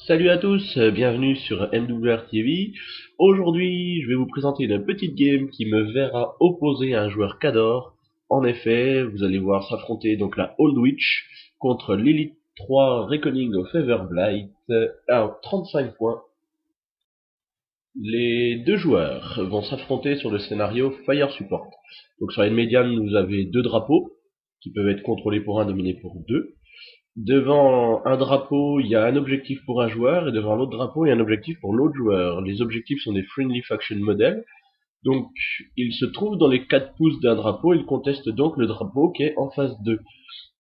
Salut à tous, bienvenue sur MWR TV. Aujourd'hui, je vais vous présenter une petite game qui me verra opposer un joueur Cador. En effet, vous allez voir s'affronter donc la Old Witch contre l'Elite 3 Reckoning of Everblight à 35 points. Les deux joueurs vont s'affronter sur le scénario Fire Support. Donc sur la médiane, vous avez deux drapeaux qui peuvent être contrôlés pour un, dominés pour deux. Devant un drapeau, il y a un objectif pour un joueur, et devant l'autre drapeau, il y a un objectif pour l'autre joueur. Les objectifs sont des Friendly Faction Models, donc ils se trouvent dans les 4 pouces d'un drapeau, ils contestent donc le drapeau qui est en face d'eux.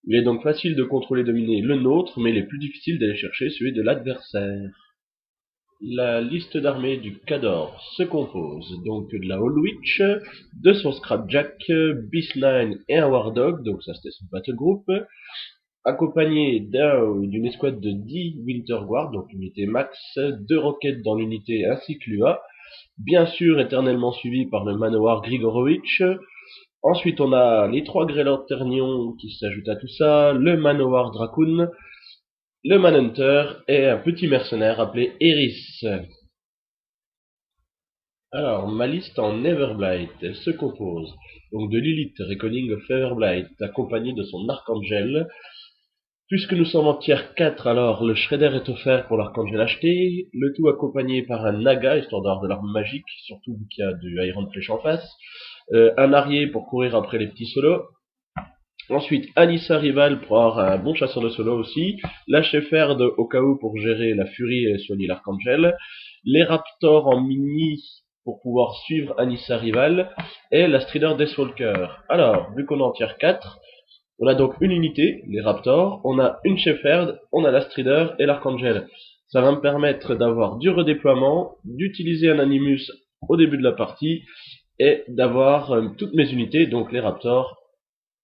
Il est donc facile de contrôler et dominer le nôtre, mais il est plus difficile d'aller chercher celui de l'adversaire. La liste d'armées du Cador se compose donc de la Old Witch, de son Scrapjack, Beast 9 et un War Dog, donc ça c'était son battle group, accompagné d'une escouade de 10 Winter Guard, donc unité max, 2 roquettes dans l'unité ainsi que l'UA, bien sûr éternellement suivi par le Manowar Grigorovitch. Ensuite on a les 3 Greylord Ternion qui s'ajoutent à tout ça, le Manowar Dracoon, le Manhunter et un petit mercenaire appelé Eris. Alors, ma liste en Everblight, elle se compose donc de l'Elite Reckoning of Everblight, accompagnée de son Archangel. Puisque nous sommes en tier 4, alors le Shredder est offert pour l'Archangel acheté, le tout accompagné par un Naga, histoire d'avoir de l'arme magique, surtout vu qu'il y a du Iron Flèche en face, un Arié pour courir après les petits solos, ensuite Anissa Rival pour avoir un bon chasseur de solo aussi, la Shepherd au cas où pour gérer la Furie et soigner l'Archangel, les Raptors en mini pour pouvoir suivre Anissa Rival, et la Strider Deathwalker. Alors, vu qu'on est en tier 4, on a donc une unité, les Raptors, on a une Shepherd, on a la Strider et l'Archangel. Ça va me permettre d'avoir du redéploiement, d'utiliser un Animus au début de la partie, et d'avoir toutes mes unités, donc les Raptors,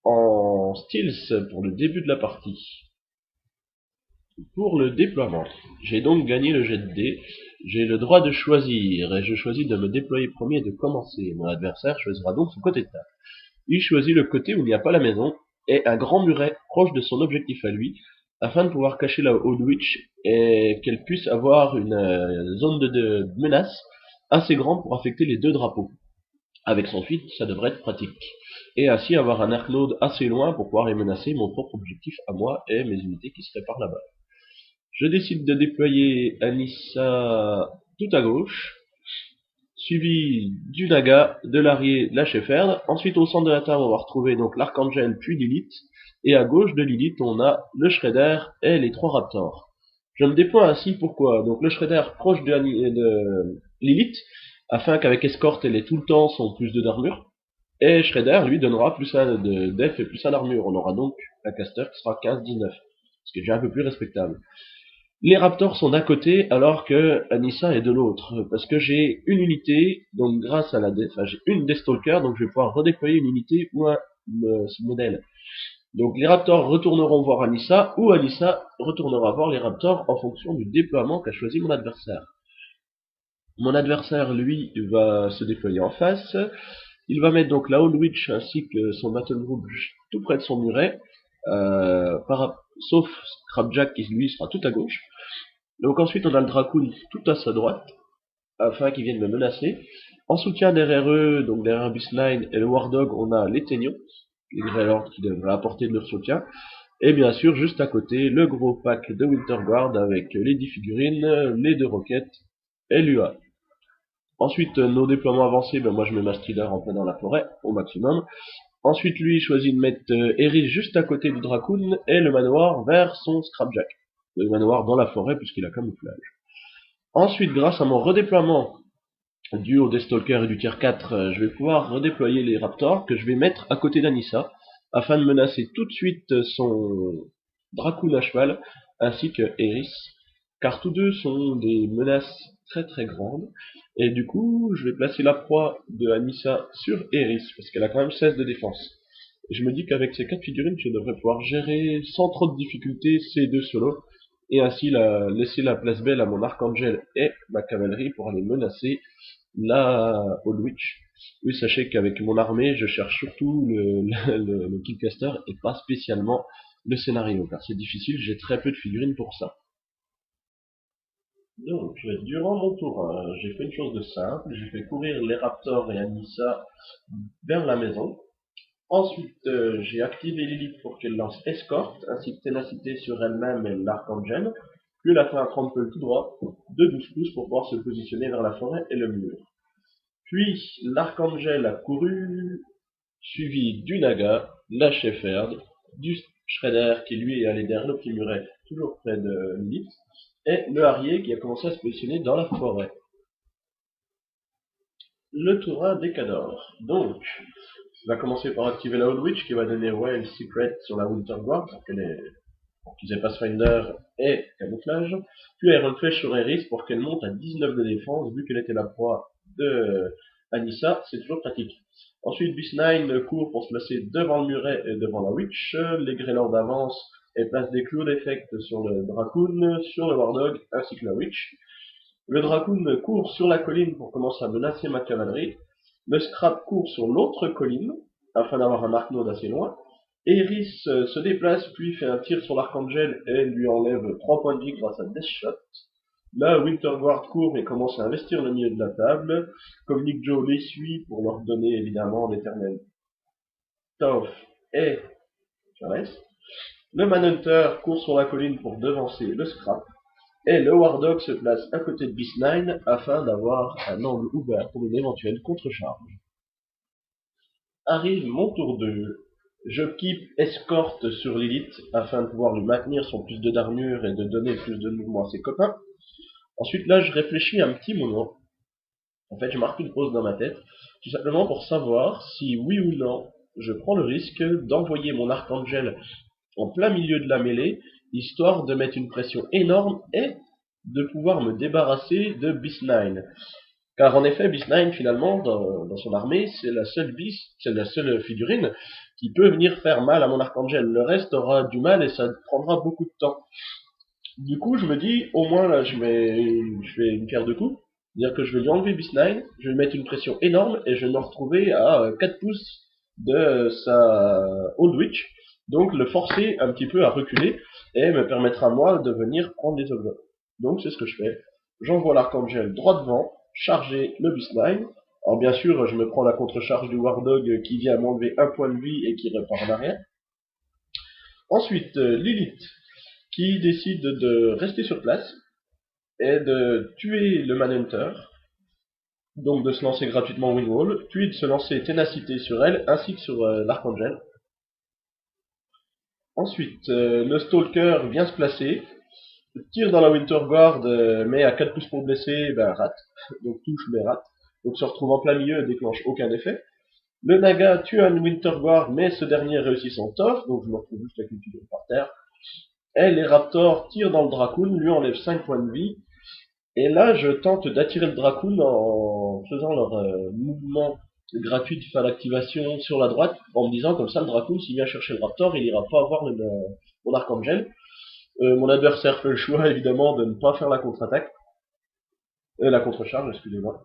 en Stealth pour le début de la partie. Pour le déploiement, j'ai donc gagné le jet de dés, j'ai le droit de choisir, et je choisis de me déployer premier et de commencer. Mon adversaire choisira donc son côté de table. Il choisit le côté où il n'y a pas la maison, et un grand muret proche de son objectif à lui, afin de pouvoir cacher la Old Witch et qu'elle puisse avoir une zone de menace assez grande pour affecter les deux drapeaux. Avec son feat, ça devrait être pratique. Et ainsi avoir un Arcnode assez loin pour pouvoir les menacer mon propre objectif à moi et mes unités qui seraient par là-bas. Je décide de déployer Anissa tout à gauche, suivi du Naga, de l'Arié, de la Shepherd. Ensuite, au centre de la table, on va retrouver donc l'Archangel puis Lilith. Et à gauche de Lilith, on a le Shredder et les 3 Raptors. Je me déploie ainsi, pourquoi? Donc le Shredder proche de Lilith, afin qu'avec Escort, elle ait tout le temps son plus 2 d'armure. Et Shredder, lui, donnera plus 1 de def et plus 1 d'armure. On aura donc un caster qui sera 15-19, ce qui est déjà un peu plus respectable. Les Raptors sont d'un côté alors que Anissa est de l'autre, parce que j'ai une unité, donc grâce à j'ai une Deathstalker, donc je vais pouvoir redéployer une unité ou un modèle. Donc les Raptors retourneront voir Anissa, ou Anissa retournera voir les Raptors en fonction du déploiement qu'a choisi mon adversaire. Mon adversaire, lui, va se déployer en face, il va mettre donc la Old Witch ainsi que son Battle Group tout près de son muret, sauf Scrapjack qui lui sera tout à gauche. Donc ensuite on a le Dracoon tout à sa droite, afin qu'ils viennent me menacer. En soutien derrière eux, donc derrière Beast 9 et le War Dog, on a les Ténions, les Greylords qui devraient apporter de leur soutien. Et bien sûr, juste à côté, le gros pack de Winter Guard avec les 10 figurines, les 2 roquettes et l'UA. Ensuite, nos déploiements avancés, moi je mets ma Strider en plein dans la forêt, au maximum. Ensuite, lui, il choisit de mettre Eris juste à côté du Dracoon et le Manoir vers son Scrapjack. Le Manoir dans la forêt puisqu'il a camouflage. Ensuite, grâce à mon redéploiement dû au Deathstalker et du tier 4, je vais pouvoir redéployer les Raptors que je vais mettre à côté d'Anissa afin de menacer tout de suite son Dracoon à cheval ainsi que Eris, car tous deux sont des menaces très très grandes. Et du coup, je vais placer la proie de Anissa sur Eris parce qu'elle a quand même 16 de défense. Et je me dis qu'avec ces 4 figurines, je devrais pouvoir gérer sans trop de difficultés ces deux solos et ainsi laisser la place belle à mon Archangel et ma cavalerie pour aller menacer la Old Witch. Oui, sachez qu'avec mon armée, je cherche surtout le Killcaster et pas spécialement le scénario, car c'est difficile, j'ai très peu de figurines pour ça. Donc, durant mon tour 1, j'ai fait une chose de simple, j'ai fait courir les Raptors et Anissa vers la maison. Ensuite, j'ai activé Lilith pour qu'elle lance Escorte, ainsi que Ténacité sur elle-même et l'Archangel, puis elle a fait un trample tout droit de 12 pouces pour pouvoir se positionner vers la forêt et le mur. Puis, l'Archangel a couru, suivi du Naga, la Shepherd, du Shredder qui lui est allé derrière le petit muret, toujours près de Lilith, et le Harrier qui a commencé à se positionner dans la forêt. Le tour 1 des Cadors. Donc, on va commencer par activer la Old Witch qui va donner Wild Secret sur la Winter Guard pour qu'ils aient Pathfinder et camouflage. Puis Iron Flèche sur Eris pour qu'elle monte à 19 de défense vu qu'elle était la proie de Anissa, c'est toujours pratique. Ensuite, Beast9 court pour se placer devant le muret et devant la Witch. Les Greylords avancent et placent des clous d'effect sur le Dracoon, sur le Wardog ainsi que la Witch. Le Dracoon court sur la colline pour commencer à menacer ma cavalerie. Le Scrap court sur l'autre colline, afin d'avoir un Archnode assez loin. Eris se déplace, puis fait un tir sur l'Archangel et lui enlève 3 points de vie grâce à Deathshot. Là, Winterguard court et commence à investir le milieu de la table. Comme Nick Joe les suit pour leur donner évidemment l'éternel Toph et Charles. Le Manhunter court sur la colline pour devancer le Scrap. Et le Wardog se place à côté de Beast9 afin d'avoir un angle ouvert pour une éventuelle contre-charge. Arrive mon tour 2. Je keep escorte sur Lilith afin de pouvoir lui maintenir son plus de d'armure et de donner plus de mouvement à ses copains. Ensuite là je réfléchis un petit moment. En fait je marque une pause dans ma tête, tout simplement pour savoir si oui ou non je prends le risque d'envoyer mon Archangel en plein milieu de la mêlée, histoire de mettre une pression énorme et de pouvoir me débarrasser de Beast9. Car en effet, Beast9, finalement, dans son armée, c'est la seule figurine qui peut venir faire mal à mon Archangel. Le reste aura du mal et ça prendra beaucoup de temps. Du coup, je me dis, au moins là, je fais une pierre deux coups. C'est-à-dire que je vais lui enlever Beast9, je vais lui mettre une pression énorme et je vais me retrouver à 4 pouces de sa Old Witch. Donc le forcer un petit peu à reculer et me permettra moi de venir prendre les objets. Donc c'est ce que je fais. J'envoie l'Archangel droit devant, charger le Beast9. Alors bien sûr, je me prends la contre-charge du Wardog qui vient m'enlever un point de vie et qui repart en arrière. Ensuite, Lilith qui décide de rester sur place et de tuer le Manhunter, donc de se lancer gratuitement Windwall, puis de se lancer Ténacité sur elle, ainsi que sur l'Archangel. Ensuite, le Stalker vient se placer, tire dans la Winter Guard, mais à 4 pouces pour blesser, ben rate, donc touche mais rate, donc se retrouve en plein milieu et déclenche aucun effet. Le Naga tue un Winter Guard, mais ce dernier réussit son Toph, donc je me retrouve juste avec une figure par terre. Et les Raptors tirent dans le Dracoon, lui enlève 5 points de vie. Et là, je tente d'attirer le Dracoon en faisant leur mouvement gratuit de faire l'activation sur la droite, en me disant comme ça, le Dracoon, s'il vient chercher le Raptor, il ira pas avoir mon Archangel. Mon adversaire fait le choix, évidemment, de ne pas faire la contre-attaque. La contre-charge, excusez-moi.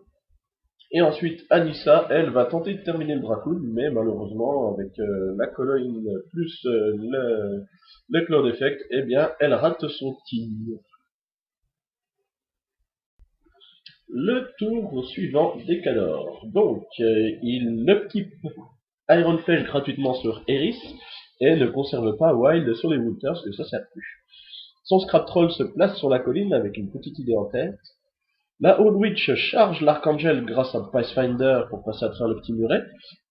Et ensuite, Anissa, elle, va tenter de terminer le Dracoon, mais malheureusement, avec la colonne plus le Cloud Effect, eh bien, elle rate son tir. Le tour suivant des Cadors. Donc, il upkeep Iron Flèche gratuitement sur Eris, et ne conserve pas Wild sur les Wooters, parce que ça sert plus. Son Scrap Troll se place sur la colline avec une petite idée en tête. La Old Witch charge l'Archangel grâce à Pathfinder pour passer à travers le petit muret,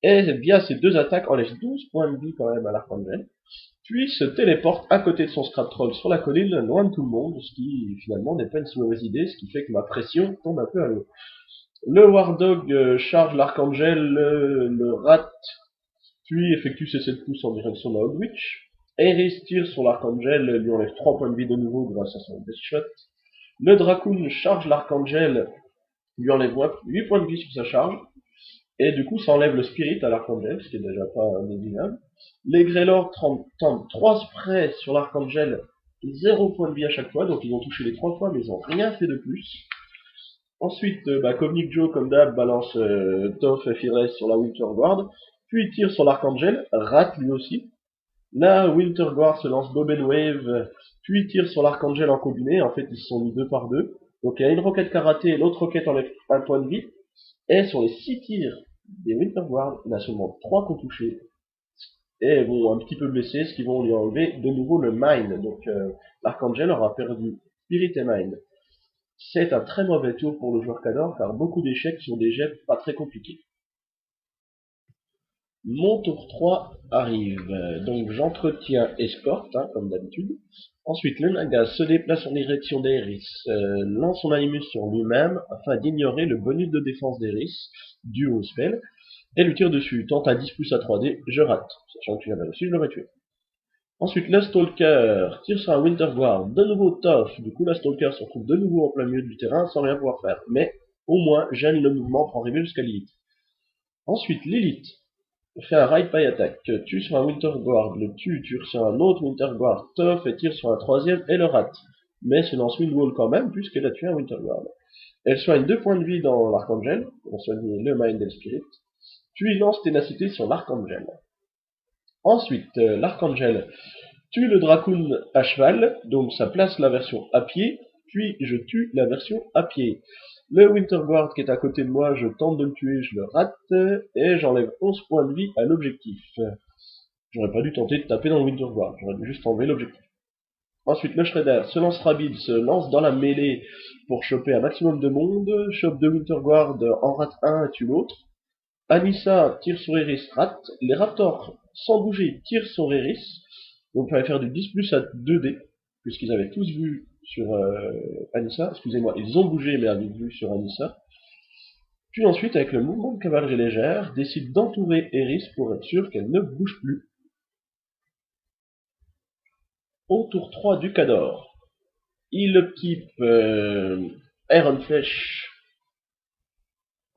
et via ses deux attaques enlève 12 points de vie quand même à l'Archangel, puis se téléporte à côté de son Scrap Troll sur la colline, loin de tout le monde, ce qui finalement n'est pas une si mauvaise idée, ce qui fait que ma pression tombe un peu à l'eau. Le Wardog charge l'Archangel, le rate, puis effectue ses 7 pouces en direction de la Old Witch. Eris tire sur l'Archangel, lui enlève 3 points de vie de nouveau grâce à son Deathshot. Le Dracoon charge l'Archangel, lui enlève 8 points de vie sur sa charge, et du coup ça enlève le Spirit à l'Archangel, ce qui est déjà pas négligeable. Les Greylords tentent 3 sprays sur l'Archangel, 0 point de vie à chaque fois, donc ils ont touché les 3 fois, mais ils n'ont rien fait de plus. Ensuite, comme Nick Joe, comme d'hab, balance Toph et Fearless sur la Winter Guard, puis il tire sur l'Archangel, rate lui aussi. La Winter Guard se lance Bob and Wave, puis tire sur l'Archangel en combiné, en fait ils se sont mis 2 par 2. Donc il y a une roquette karaté, l'autre roquette enlève un point de vie. Et sur les 6 tirs des Winterguard, il y en a seulement 3 qui ont touché. Et vont un petit peu blessés, ce qui vont lui enlever de nouveau le Mind. Donc l'Archangel aura perdu Spirit et Mind. C'est un très mauvais tour pour le joueur Cador, car beaucoup d'échecs sont des jets pas très compliqués. Mon tour 3 arrive, donc j'entretiens Escorte, comme d'habitude. Ensuite, le Naga se déplace en direction d'Eris, lance son Animus sur lui-même afin d'ignorer le bonus de défense d'Eris, dû au spell, et lui tire dessus. Tente à 10 plus à 3D, je rate. Sachant que tu l'avais reçu, je l'aurais tué. Ensuite, le Stalker tire sur un Winterguard, de nouveau tough. Du coup, la Stalker se retrouve de nouveau en plein milieu du terrain sans rien pouvoir faire. Mais, au moins, gêne le mouvement pour arriver jusqu'à Lilith. Ensuite, Lilith fait un Ride by Attack, tue sur un Winterguard, le tue sur un autre Winterguard, tough et tire sur un troisième et le rate. Mais se lance Windwall quand même, puisqu'elle a tué un Winterguard. Elle soigne 2 points de vie dans l'Archangel, on soigne le Mind et le Spirit, puis lance Ténacité sur l'Archangel. Ensuite, l'Archangel tue le Dracoon à cheval, donc ça place la version à pied, puis je tue la version à pied. Le Winterguard qui est à côté de moi, je tente de le tuer, je le rate, et j'enlève 11 points de vie à l'objectif. J'aurais pas dû tenter de taper dans le Winterguard, j'aurais dû juste enlever l'objectif. Ensuite, le Shredder se lance rapide, se lance dans la mêlée pour choper un maximum de monde, chope 2 Winterguard, en rate un et tue l'autre. Anissa tire sur Eris, rate. Les Raptors, sans bouger, tirent sur Eris. Donc il fallait faire du 10 plus à 2D, puisqu'ils avaient tous vu sur Anissa. Excusez-moi, ils ont bougé mais avaient vu sur Anissa. Puis ensuite, avec le mouvement de cavalerie légère, décide d'entourer Eris pour être sûr qu'elle ne bouge plus. Au tour 3 du Cador, il type Iron Flèche.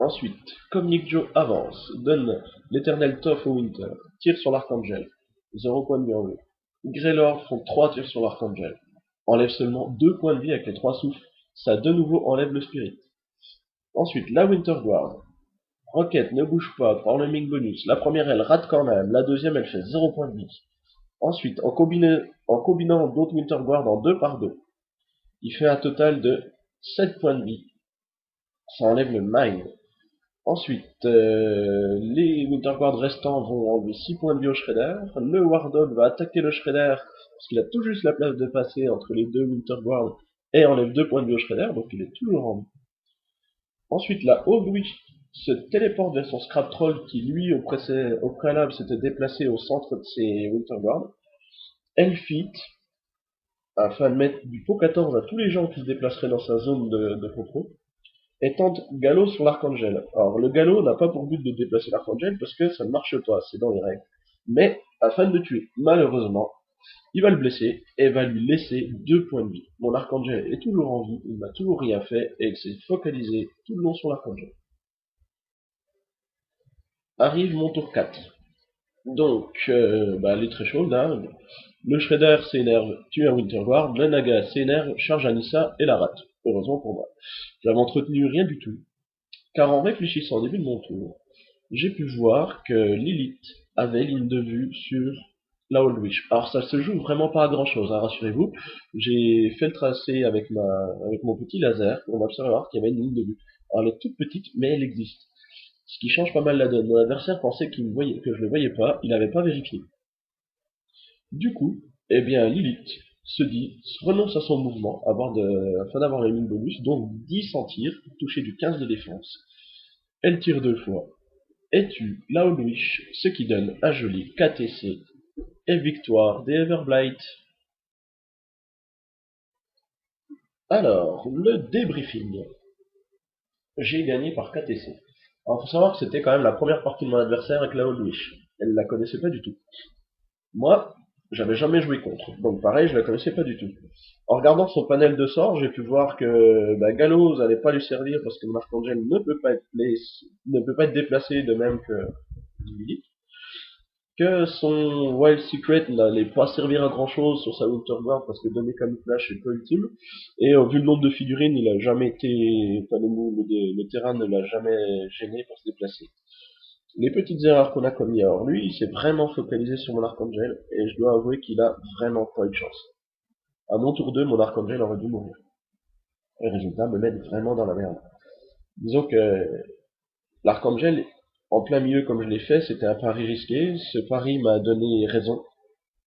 Ensuite, comme Nick Joe avance, donne l'éternel Tough au Winter, tire sur l'Archangel, 0 points de vie enlevé. Greylord font 3 tirs sur l'Archangel, enlève seulement 2 points de vie avec les 3 souffles, ça de nouveau enlève le Spirit. Ensuite, la Winterguard, Rocket ne bouge pas, prend le Ming bonus, la première elle rate quand même, la deuxième elle fait 0 points de vie. Ensuite, en combinant d'autres Winterguard en 2 par 2, il fait un total de 7 points de vie, ça enlève le Mind. Ensuite, les Winterguard restants vont enlever 6 points de vie au Shredder. Le Wardog va attaquer le Shredder, parce qu'il a tout juste la place de passer entre les deux Winterguard, et enlève 2 points de vie au Shredder, donc il est toujours en vie. Ensuite, la Ogwish se téléporte vers son Scrap Troll, qui lui, au préalable, s'était déplacé au centre de ses Winterguard. Elle fit, afin de mettre du pot 14 à tous les gens qui se déplaceraient dans sa zone de contrôle, et tente Gallo sur l'Archangel. Alors, le Gallo n'a pas pour but de déplacer l'Archangel parce que ça ne marche pas, c'est dans les règles. Mais, afin de le tuer, malheureusement, il va le blesser et va lui laisser 2 points de vie. Mon Archangel est toujours en vie, il n'a toujours rien fait et il s'est focalisé tout le long sur l'Archangel. Arrive mon tour 4. Donc, elle est très chaude là. Le Shredder s'énerve, tue un Winterguard, le Naga s'énerve, charge Anissa et la rate. Heureusement pour moi. J'avais entretenu rien du tout. Car en réfléchissant au début de mon tour, j'ai pu voir que Lilith avait ligne de vue sur la Old Witch. Alors ça se joue vraiment pas à grand chose, rassurez-vous. J'ai fait le tracé avec mon petit laser pour m'observer qu'il y avait une ligne de vue. Alors elle est toute petite, mais elle existe. Ce qui change pas mal la donne. Mon adversaire pensait que je le voyais pas, il n'avait pas vérifié. Du coup, eh bien Lilith renonce à son mouvement afin d'avoir une ligne bonus, donc 10 en tir, toucher du 15 de défense. Elle tire 2 fois, et tue la Old Witch, ce qui donne un joli KTC et victoire des Everblight. Alors, le débriefing. J'ai gagné par KTC. Alors, faut savoir que c'était quand même la première partie de mon adversaire avec la Old Witch. Elle la connaissait pas du tout. Moi, j'avais jamais joué contre, donc pareil, je la connaissais pas du tout. En regardant son panel de sorts, j'ai pu voir que Gallows n'allait pas lui servir parce que Archangel ne peut pas être déplacé de même que Lilith. Que son Wild Secret n'allait pas servir à grand chose sur sa Winterguard parce que donner camouflage c'est pas ultime. Et vu le nombre de figurines, il a jamais été, enfin, le terrain ne l'a jamais gêné pour se déplacer. Les petites erreurs qu'on a commises, alors lui, il s'est vraiment focalisé sur mon Archangel, et je dois avouer qu'il a vraiment pas eu de chance. À mon tour 2, mon Archangel aurait dû mourir. Les résultats me mettent vraiment dans la merde. Disons que l'Archangel, en plein milieu comme je l'ai fait, c'était un pari risqué. Ce pari m'a donné raison,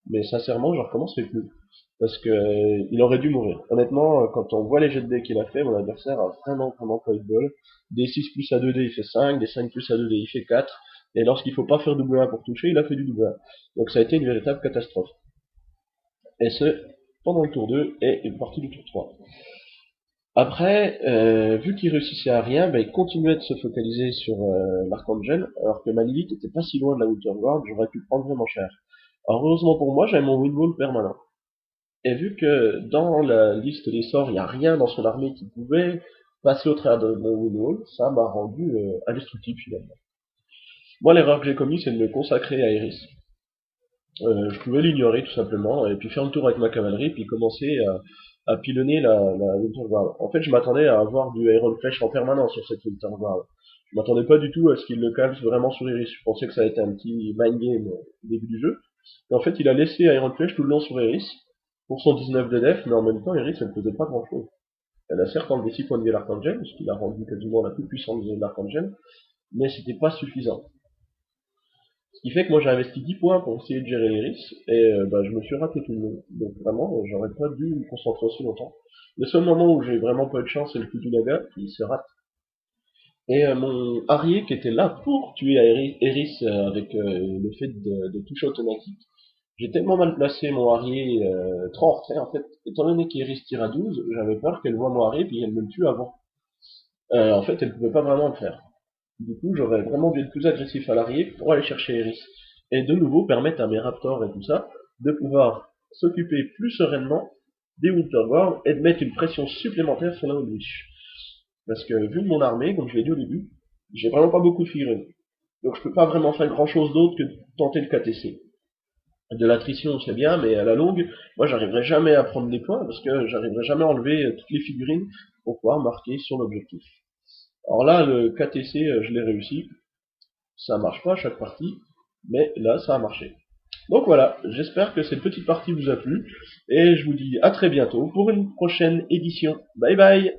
mais sincèrement, je recommencerai plus. Parce que il aurait dû mourir. Honnêtement, quand on voit les jets de dés qu'il a fait, mon adversaire a vraiment pas eu de bol. Des 6 plus à 2 dés, il fait 5, des 5 plus à 2 dés, il fait 4. Et lorsqu'il faut pas faire double 1 pour toucher, il a fait du double 1. Donc ça a été une véritable catastrophe. Et ce, pendant le tour 2 et une partie du tour 3. Après, vu qu'il réussissait à rien, il continuait de se focaliser sur l'Archangel, alors que ma Lilith était pas si loin de la Outer World, j'aurais pu prendre vraiment cher. Alors heureusement pour moi, j'avais mon Windwall permanent. Et vu que dans la liste des sorts, il n'y a rien dans son armée qui pouvait passer au travers de mon Windwall, ça m'a rendu indestructible finalement. Moi, l'erreur que j'ai commise, c'est de me consacrer à Eris. Je pouvais l'ignorer tout simplement, et puis faire le tour avec ma cavalerie, puis commencer à pilonner la Winterguard. En fait, je m'attendais à avoir du Iron Flesh en permanence sur cette Winterguard. Je m'attendais pas du tout à ce qu'il le calme vraiment sur Eris. Je pensais que ça allait être un petit mind game au début du jeu. Et en fait, il a laissé Iron Flesh tout le long sur Eris, pour son 19 de def, mais en même temps, Eris, elle ne faisait pas grand chose. Elle a certes enlevé 6 points de vie à l'Archangel, ce qui l'a rendu quasiment la plus puissante de l'Archangel, mais c'était pas suffisant. Ce qui fait que moi j'ai investi 10 points pour essayer de gérer Eris, et je me suis raté tout le long. Donc vraiment, j'aurais pas dû me concentrer aussi longtemps. Le seul moment où j'ai vraiment pas eu de chance, c'est le Kutunaga, qui se rate. Et mon Harrier, qui était là pour tuer Eris avec le fait de toucher automatique, j'ai tellement mal placé mon Harrier trop en retrait, en fait, étant donné qu'Eris tire à 12, j'avais peur qu'elle voit mon Harrier puis elle me le tue avant. En fait, elle pouvait pas vraiment le faire. Du coup, j'aurais vraiment dû être plus agressif à l'arrière pour aller chercher Eris. Et de nouveau permettre à mes Raptors et tout ça de pouvoir s'occuper plus sereinement des Winterguard et de mettre une pression supplémentaire sur la Witch. Parce que vu de mon armée, comme je l'ai dit au début, j'ai vraiment pas beaucoup de figurines. Donc je peux pas vraiment faire grand chose d'autre que de tenter le KTC. De l'attrition, c'est bien, mais à la longue, moi j'arriverai jamais à prendre des points parce que j'arriverai jamais à enlever toutes les figurines pour pouvoir marquer sur l'objectif. Alors là, le KTC, je l'ai réussi. Ça marche pas à chaque partie, mais là, ça a marché. Donc voilà, j'espère que cette petite partie vous a plu, et je vous dis à très bientôt pour une prochaine édition. Bye bye!